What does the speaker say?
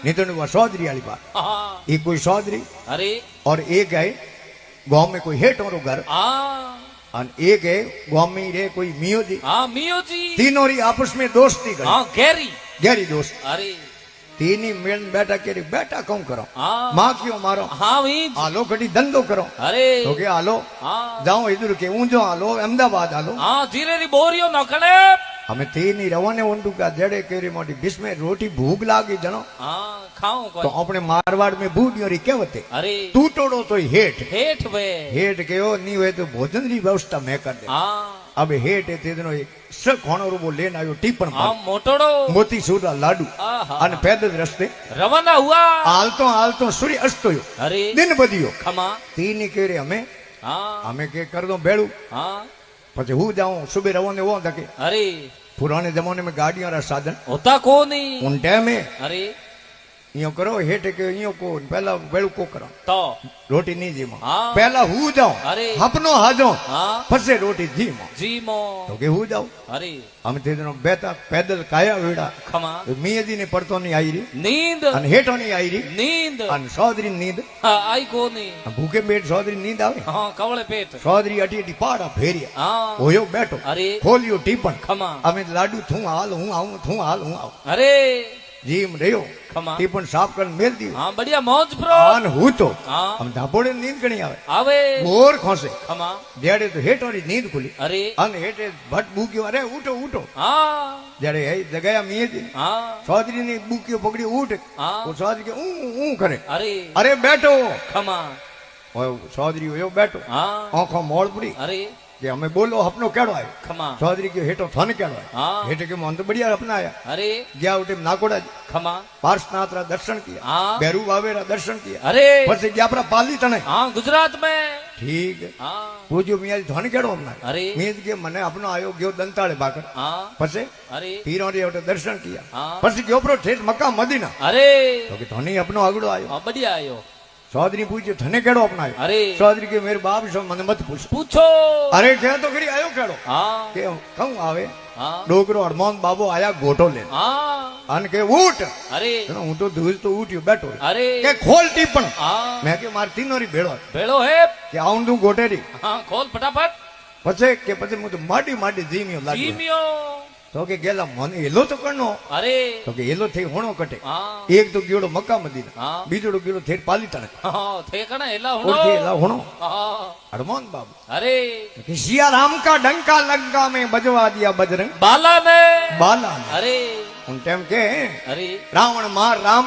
नहीं तो वो चौधरी वाली बात। हाँ। ये कोई चौधरी अरे और एक है गांव में कोई हेठ और घर हाँ और एक है गांव में रे कोई मियो जी। हाँ मियो जी तीनों री आपस में दोस्ती कर हाँ गहरी गहरी दोस्त। अरे तीन ही मिलन बैठा के बैठा कौन करो हाँ माँ क्यों मारो हाँ वही आलो कटी धंधो करो अरे तो के आलो हाँ जाओ इधर के ऊंजो आलो अहमदाबाद आलो हाँ धीरे री बोरियो नकड़े हमें तीन ही रवाने उंडू का जड़े केरी मोटी बिस में रोटी भूख लागी जनो हाँ खाऊं तो को अपने मारवाड़ में बूढ़ी और कहते अरे टूटोड़ो तो हेठ हेठ वे हेठ के हो नहीं हुए तो भोजन की व्यवस्था मैं कर दे। हाँ अब हेठ ते दिनो स खोणो रूबो लेन आयो टीपण हाँ मोटोड़ो मोती सूरा लाडू आहा। अन पैदल रस्ते रवाना हुआ हालतो सूर्य अस्त हुयो अरे दिन बदियो खमा तीन ही केरे हमें हाँ हमें के कर दो बेड़ू हाँ પછી હું જાऊं सुबह रवाने वो तक अरे पुराने जमाने में गाड़ियों रा साधन होता को नहीं उन टाइम में अरे यो करो हेठ के यो को पहला बेड़ू को करो तो रोटी नहीं जीमो हाँ। पहला हूँ जाऊं अरे अपनो हाजो हाँ फसे रोटी जीमो जी मो तो के हूँ जाऊं अरे हम ते दिनो बेता पैदल काया वेड़ा खमा मिया जी ने पड़तो नहीं आई री नींद अन हेठो नहीं आई री नींद अन सौदरी नींद हाँ आई को नहीं भूखे पेट सौदरी नींद आवे हाँ कवड़े पेट सौदरी अटी अटी पाड़ा फेरिया हाँ होयो बैठो अरे खोलियो टीपण खमा हमें लाडू थू हाल हूँ आऊं थू हाल हूँ आऊं अरे जीम रहो खमा टीपण साफ कर मेल दियो हाँ बढ़िया मौज प्रो अन हूँ तो हाँ हम धापोड़े नींद गणी आवे आवे मोर खोसे खमा जेड़े तो हेठ वाली नींद खुली अरे अन हेठे भट बूक्यो अरे उठो उठो हाँ जेड़े है जगया मिया जी हाँ चौधरी ने बूक्यो पकड़ी उठ हाँ वो चौधरी के ऊ करे अरे अरे बैठो खमा और चौधरी हो बैठो हाँ आंखों मोड़ पड़ी अरे कि हमें बोलो अपनो केड़ो आयो खमा चौधरी के हेठो थन केड़ो आयो हाँ हेठे के मन तो बढ़िया अपना आया अरे गया उठे नाकोड़ा खमा पार्श्वनाथ रा दर्शन किया हाँ बैरू बावे रा दर्शन किया अरे પછી ગયા આપણા પાલી તણે हाँ गुजरात में ठीक है हाँ પૂછ્યું મિયાજી ધન કેડો અમને अरे મિયાજી કે મને આપનો આયો ગયો દંતાળે બાકર हाँ પછી अरे પીરો રે ઓટે દર્શન કિયા हाँ પછી ગયો પ્રો ઠેઠ મક્કા મદીના अरे તો કે ધની આપનો આગળો આયો हाँ बढ़िया आयो चौधरी पूछ्यो धने केड़ो अपनायो अरे चौधरी के मेरे बाप से मन मत पूछ पूछो अरे क्या तो करी आयो केड़ो हाँ के कहूं आवे हाँ डोकरो हरमोन बाबो आया गोटो ले हाँ अन के उठ अरे हूं तो धूल तो उठ्यो बैठो अरे के खोल टीपण हाँ मैं के मार तीनो री भेड़ो भेड़ो है કે આવું તું ગોટેરી हाँ खोल फटाफट પછી કે પછી હું તો માટી માટી જીમ્યો લાગ્યો जीमियो તો કે ગેલા મને એલો તો કરનો अरे તો કે એલો થઈ હોણો કટે हाँ એક તો ગીડો મક્કા મદીના हाँ બીજો ગીડો થેર પાલી તણે हाँ थे कना एला ઓળખી हुनो એલા હોણો हाँ हनुमान बाबू अरे कि सिया राम का डंका लंका में बजवा दिया बजरंग बाला ने बाला ने। अरे उन टाइम के अरे रावण मार राम